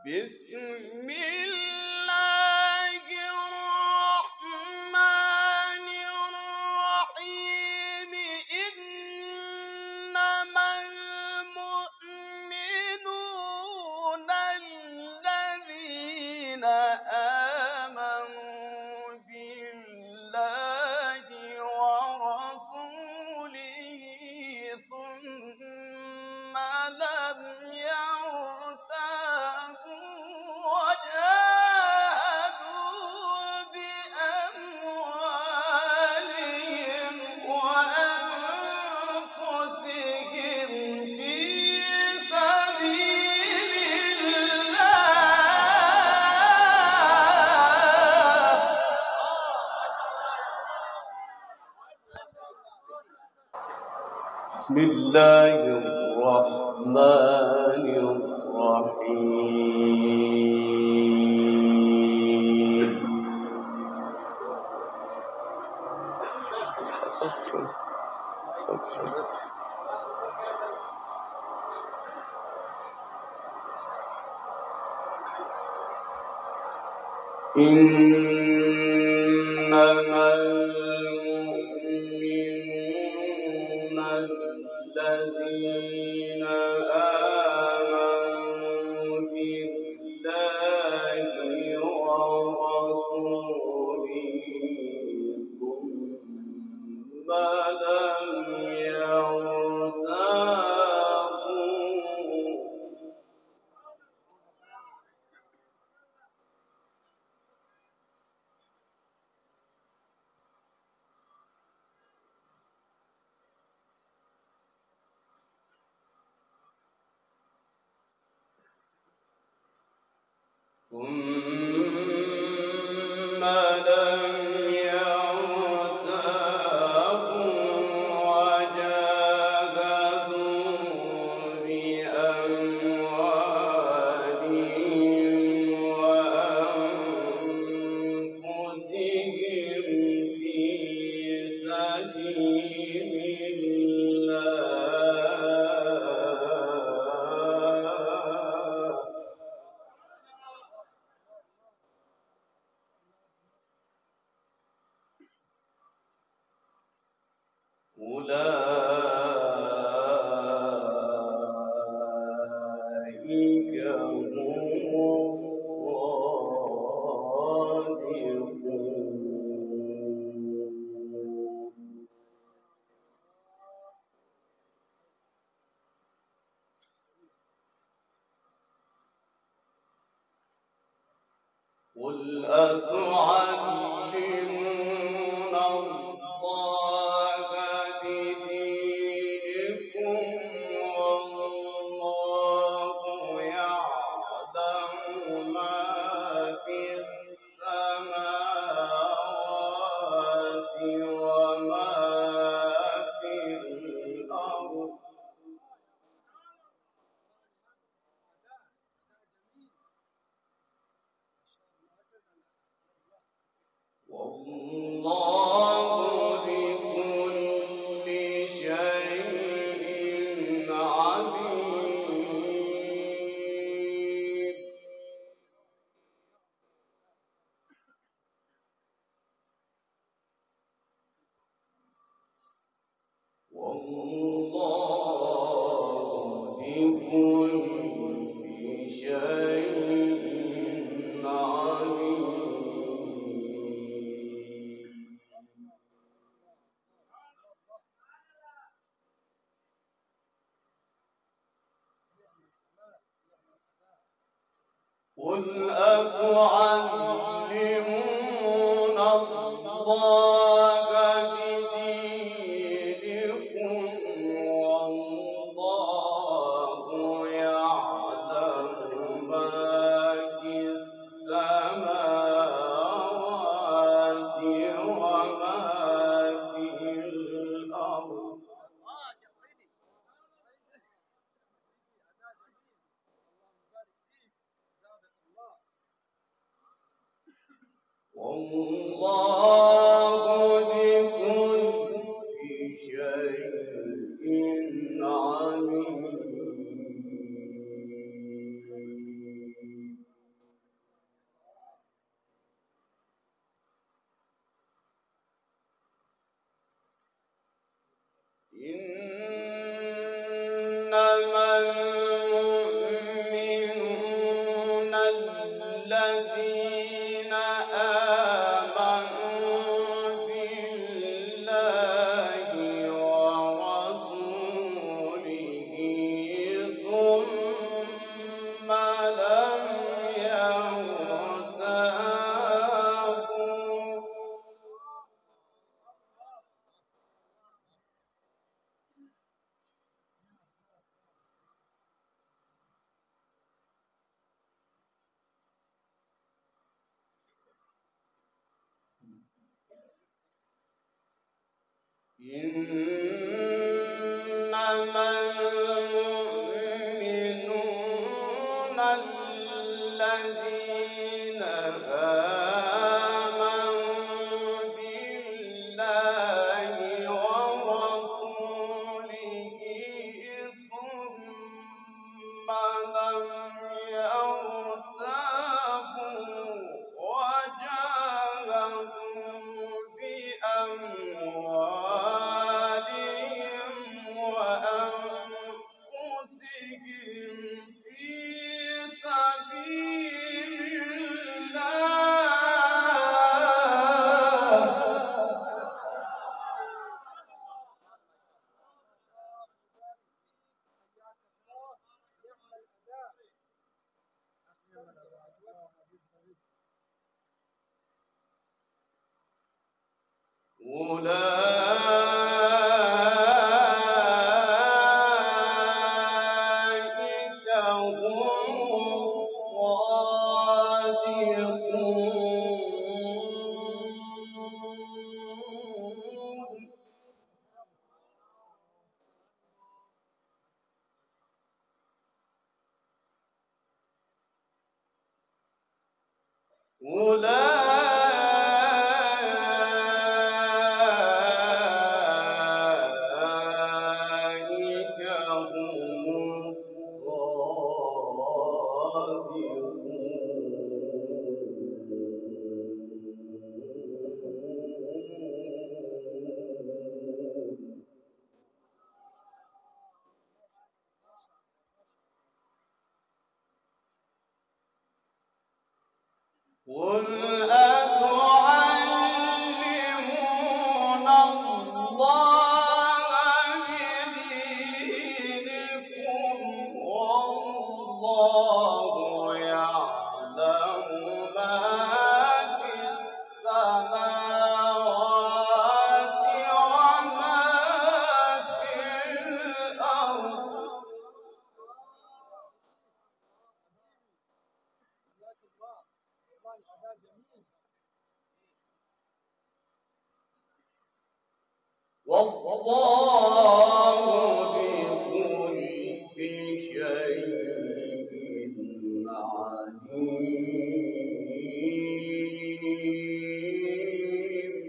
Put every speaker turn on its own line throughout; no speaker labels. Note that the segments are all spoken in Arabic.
بسم الله الرحمن الرحيم إنما المؤمنون الذين آمنوا بالله ورسوله ثم لم يرتابوا وجاهدوا بأموالهم وأنفسهم في سبيل الله. بسم الله الرحمن الرحيم. إنما المؤمنون الذين آمنوا بالله ورسوله ثم لم يرتابوا وجاهدوا بأموالهم وأنفسهم في سبيل الله. أولئك هم الصادقون. قل أتعلمون الله بدينكم والله يعلم ما في السماوات وما في الأرض والله بكل شيء عليم. والله بكل شيء عليم. قل أتعلمون الله بدينكم والله يعلم ما في السماوات وما في الأرض والله بكل شيء عليم. الذين آمنوا بالله ورسوله ثم لم يرتابوا إنما المؤمنون الذين آمنوا بالله ورسوله ثم لم يرتابوا وجاهدوا بأموالهم وأنفسهم في سبيل الله أولئك هم الصادقون أولئك هم الصادقون قل أتعلمون الله بدينكم والله يعلم ما في السماوات وما في الأرض والله بكل شيء عليم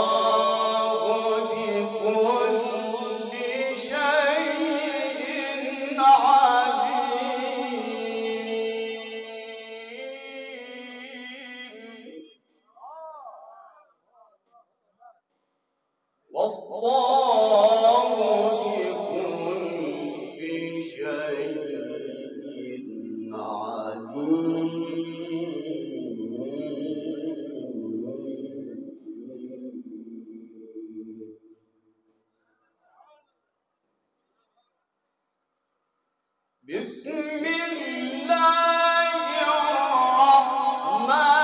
والله بكل شيء عليم والله بكل شيء عليم بسم الله الرحمن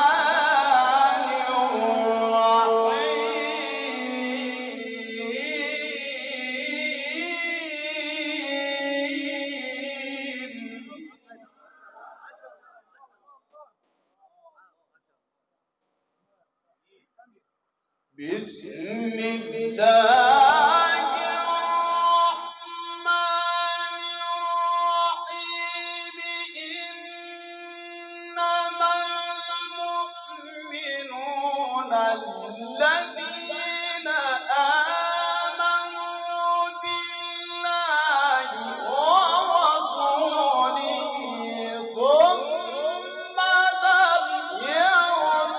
الرحيم بسم الله الرحمن الرحيم إنما المؤمنون الذين آمنوا بالله ورسوله ثم لم يرتابوا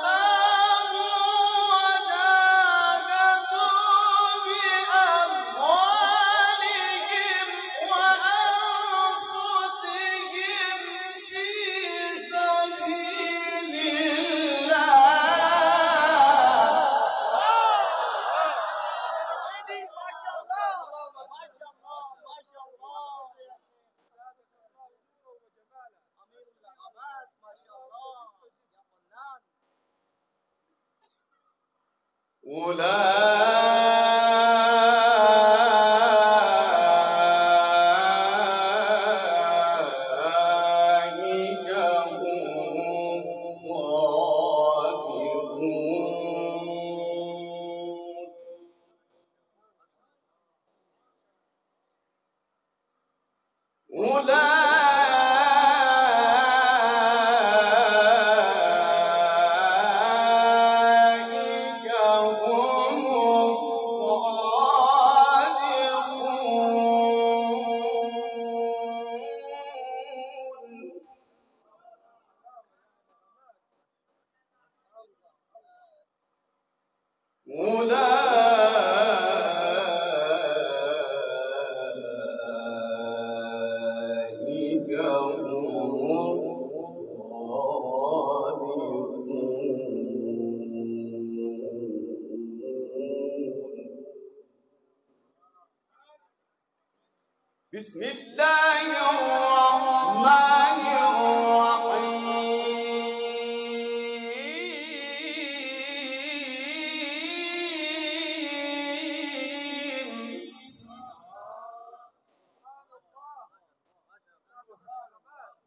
وجاهدوا بسم الله الرحمن الرحيم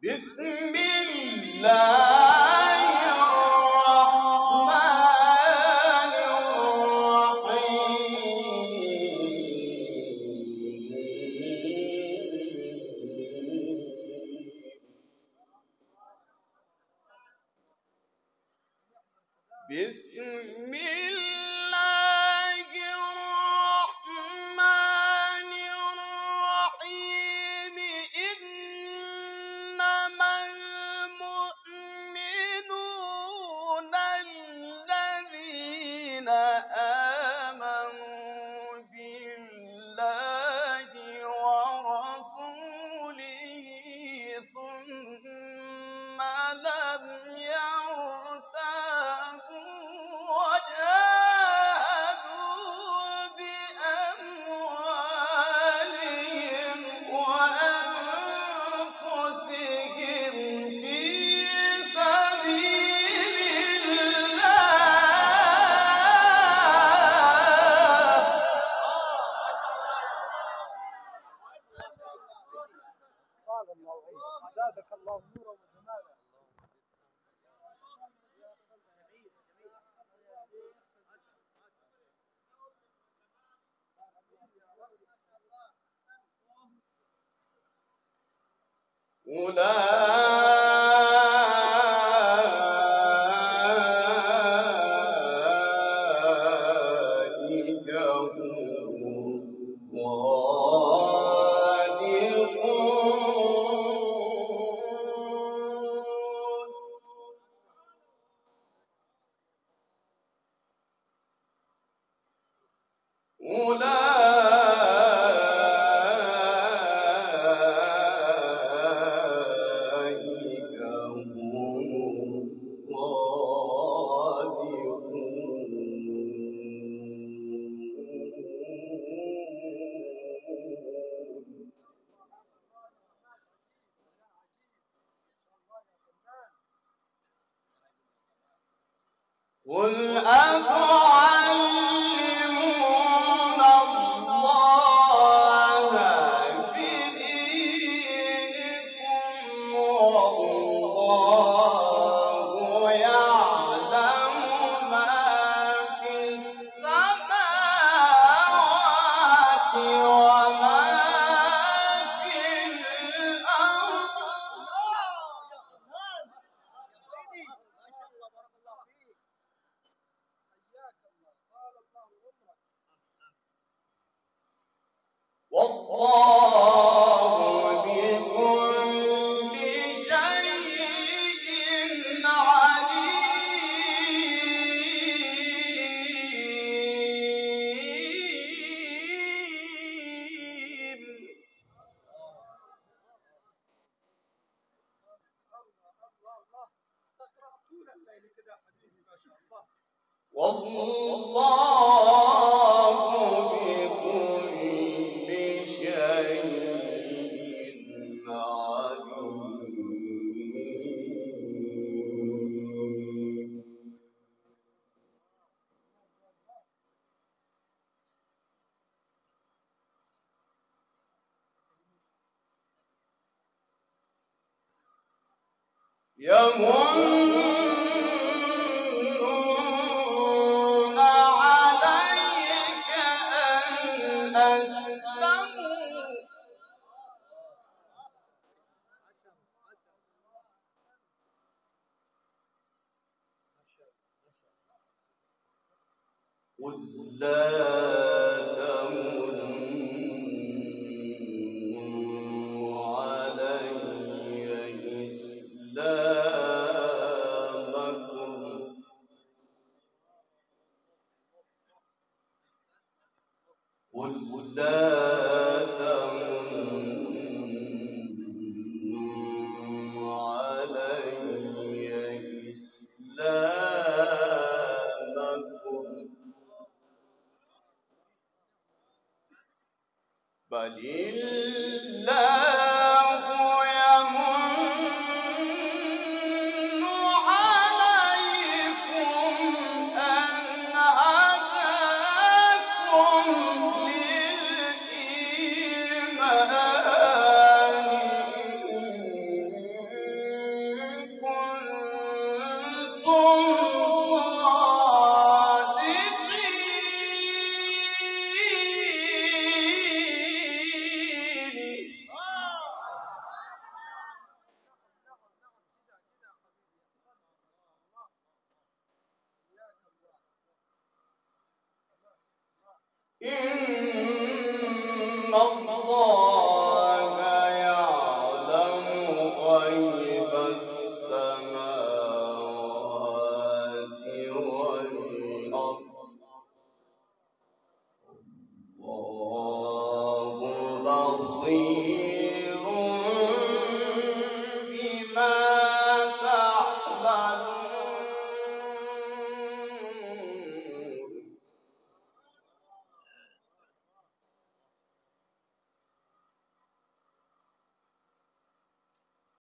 بسم الله الرحمن الرحيم بسم الله الرحمن الرحيم إنما المؤمنون الذين آمنوا بالله ورسوله ثم لم يرتابوا وجاهدوا بأموالهم وأنفسهم في سبيل الله
زادك الله نورا وجمالا.
أولئك هم قل أتعلمون الله بدينكم والله يعلم ما في السماوات وما في الأرض والله بكل شيء عليم والله بكل شيء عليم يمنون عليك أن أسلموا قل لا تمنوا علي إسلامكم قل لا تمنوا علي إسلامكم بل الله يمن عليكم أن هداكم للإيمان إن كنتم صادقين